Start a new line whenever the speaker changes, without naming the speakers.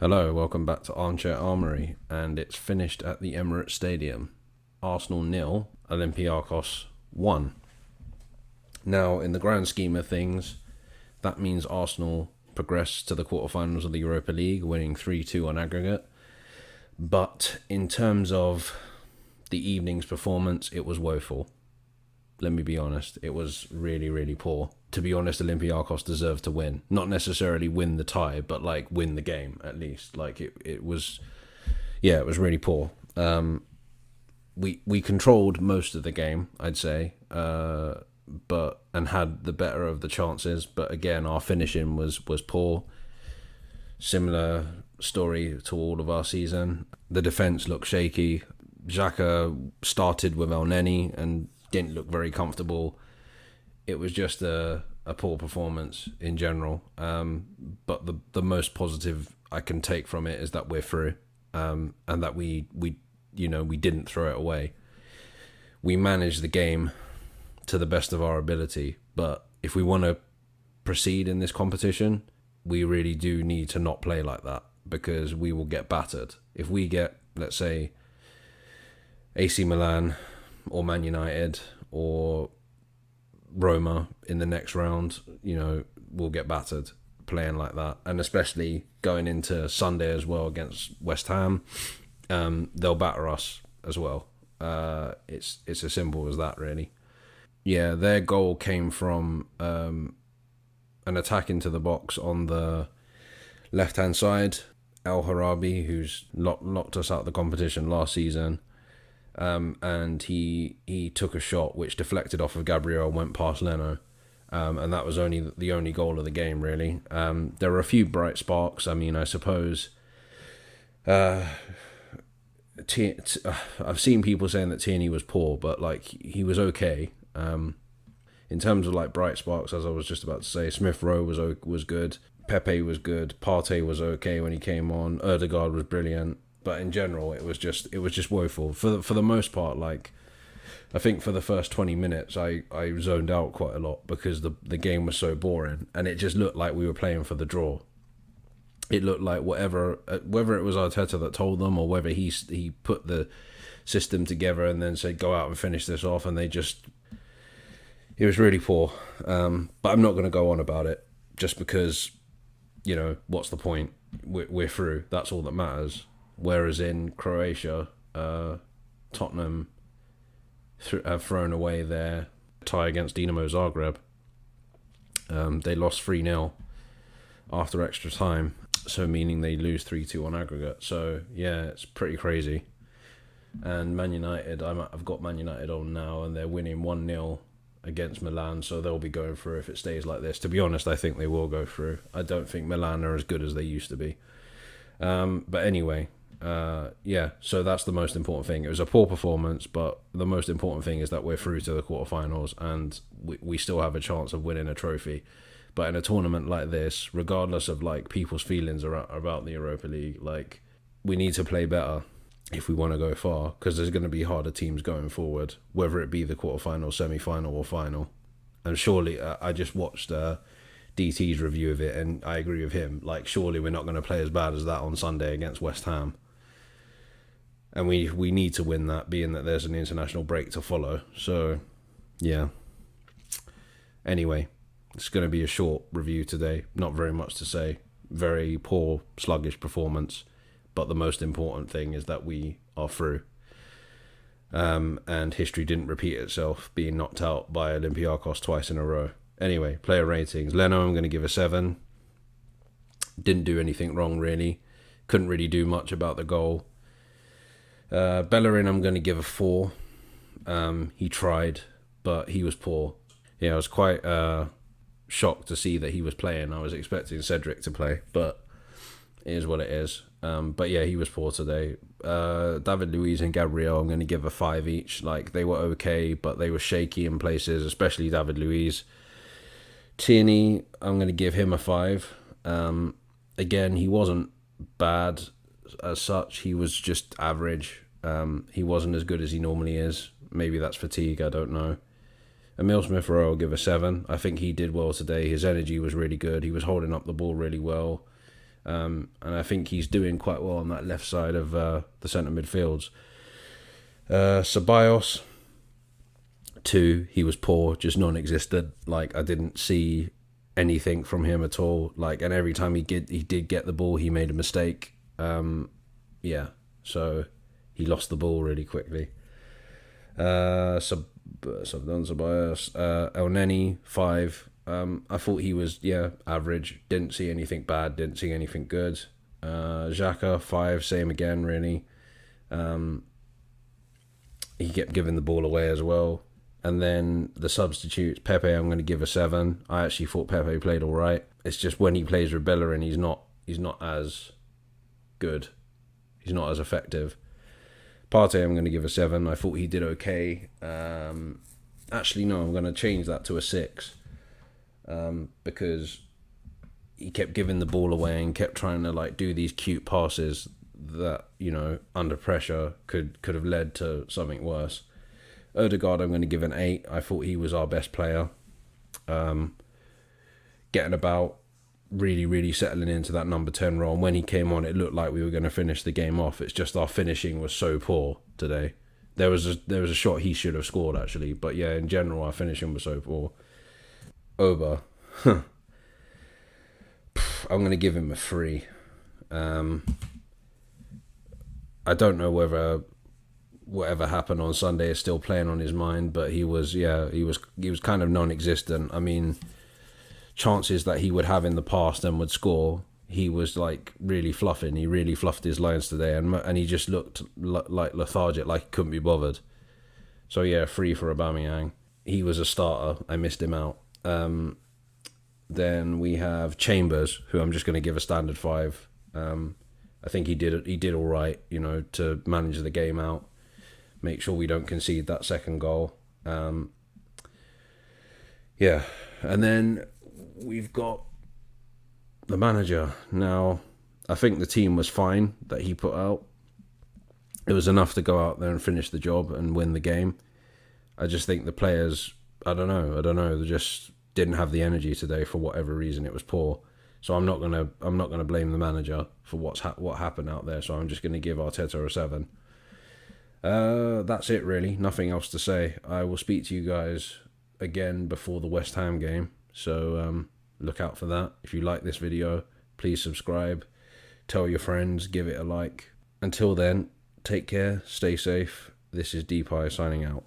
Hello, welcome back to Armchair Armory, and it's finished at the Emirates Stadium. Arsenal 0, Olympiacos 1. Now, in the grand scheme of things, that means Arsenal progressed to the quarterfinals of the Europa League, winning 3-2 on aggregate. But in terms of the evening's performance, it was woeful. Let me be honest, it was really, really poor. To be honest, Olympiacos deserved to win. Not necessarily win the tie, but win the game at least. It was really poor. We controlled most of the game, I'd say, and had the better of the chances. But again, our finishing was poor. Similar story to all of our season. The defense looked shaky. Xhaka started with El Neni and didn't look very comfortable. It was just a poor performance in general. But the most positive I can take from it is that we're through, and that we didn't throw it away. We managed the game to the best of our ability. But if we want to proceed in this competition, we really do need to not play like that, because we will get battered. If we get, let's say, AC Milan or Man United or Roma in the next round, we'll get battered playing like that. And especially going into Sunday as well against West Ham, they'll batter us as well. It's as simple as that, really. Yeah, their goal came from an attack into the box on the left-hand side. El Harabi, who's knocked us out of the competition last season, and he took a shot which deflected off of Gabriel and went past Leno, and that was the only goal of the game, really. There were a few bright sparks. I mean, I suppose I've seen people saying that Tierney was poor, but he was okay. In terms of bright sparks, as I was just about to say, Smith Rowe was good, Pepe was good, Partey was okay when he came on, Ødegaard was brilliant. But in general, it was just woeful. For the most part, I think for the first 20 minutes, I zoned out quite a lot because the game was so boring, and it just looked like we were playing for the draw. It looked like whether it was Arteta that told them, or whether he put the system together and then said, go out and finish this off, and it was really poor. But I'm not going to go on about it, just because, what's the point? We're through. That's all that matters. Whereas in Croatia, Tottenham have thrown away their tie against Dinamo Zagreb. They lost 3-0 after extra time, so meaning they lose 3-2 on aggregate. So, yeah, it's pretty crazy. And Man United, I've got Man United on now, and they're winning 1-0 against Milan, so they'll be going through if it stays like this. To be honest, I think they will go through. I don't think Milan are as good as they used to be. But anyway... so that's the most important thing. It was a poor performance, but the most important thing is that we're through to the quarterfinals, and we still have a chance of winning a trophy. But in a tournament like this, regardless of people's feelings about the Europa League, we need to play better if we want to go far, because there's going to be harder teams going forward, whether it be the quarterfinal, semi-final, or final. And surely, I just watched DT's review of it, and I agree with him. Surely we're not going to play as bad as that on Sunday against West Ham. And we need to win that, being that there's an international break to follow. So, yeah. Anyway, it's going to be a short review today. Not very much to say. Very poor, sluggish performance. But the most important thing is that we are through. And history didn't repeat itself, being knocked out by Olympiacos twice in a row. Anyway, player ratings. Leno, I'm going to give a 7. Didn't do anything wrong, really. Couldn't really do much about the goal. Bellerin, I'm going to give a 4. He tried, but he was poor. Yeah, I was quite shocked to see that he was playing. I was expecting Cedric to play, but it is what it is. But yeah, he was poor today. David Luiz and Gabriel, I'm going to give a 5 each. They were okay, but they were shaky in places, especially David Luiz. Tierney, I'm going to give him a 5. Again, he wasn't bad as such. He was just average. He wasn't as good as he normally is. Maybe that's fatigue, I don't know. Emil Smith Rowe, I'll give a 7. I think he did well today. His energy was really good. He was holding up the ball really well. And I think he's doing quite well on that left side of the centre midfields. Ceballos, 2, he was poor, just non-existent. Like, I didn't see anything from him at all. Like, and every time he did get the ball, he made a mistake. Yeah, so he lost the ball really quickly. Ceballos, El Neni, 5. I thought he was average. Didn't see anything bad. Didn't see anything good. Xhaka, 5. Same again, really. He kept giving the ball away as well. And then the substitutes, Pepe, I'm going to give a 7. I actually thought Pepe played all right. It's just when he plays with Bellerin, he's not as good. He's not as effective. Partey, I'm going to give a 7. I thought he did okay. Actually, no, I'm going to change that to a 6. Because he kept giving the ball away and kept trying to like do these cute passes that, under pressure could have led to something worse. Odegaard, I'm going to give an 8. I thought he was our best player. Getting about, really, really settling into that number 10 role. And when he came on, it looked like we were going to finish the game off. It's just our finishing was so poor today. There was a shot he should have scored, actually. But yeah, in general, our finishing was so poor. Oba. I'm going to give him a 3. I don't know whether whatever happened on Sunday is still playing on his mind, but he was kind of non-existent. I mean, chances that he would have in the past and would score, he was like really fluffing. He really fluffed his lines today, and he just looked like lethargic, like he couldn't be bothered. So yeah, 3 for Aubameyang. He was a starter. I missed him out. Then we have Chambers, who I'm just going to give a standard 5. I think he did all right, to manage the game out, make sure we don't concede that second goal. Yeah, and then we've got the manager. Now, I think the team was fine that he put out. It was enough to go out there and finish the job and win the game. I just think the players, I don't know, they just didn't have the energy today for whatever reason. It was poor. So I'm not gonna blame the manager for what happened out there. So I'm just gonna give Arteta a 7. That's it really. Nothing else to say. I will speak to you guys again before the West Ham game. So look out for that. If you like this video, please subscribe. Tell your friends. Give it a like. Until then, take care. Stay safe. This is Deepeye signing out.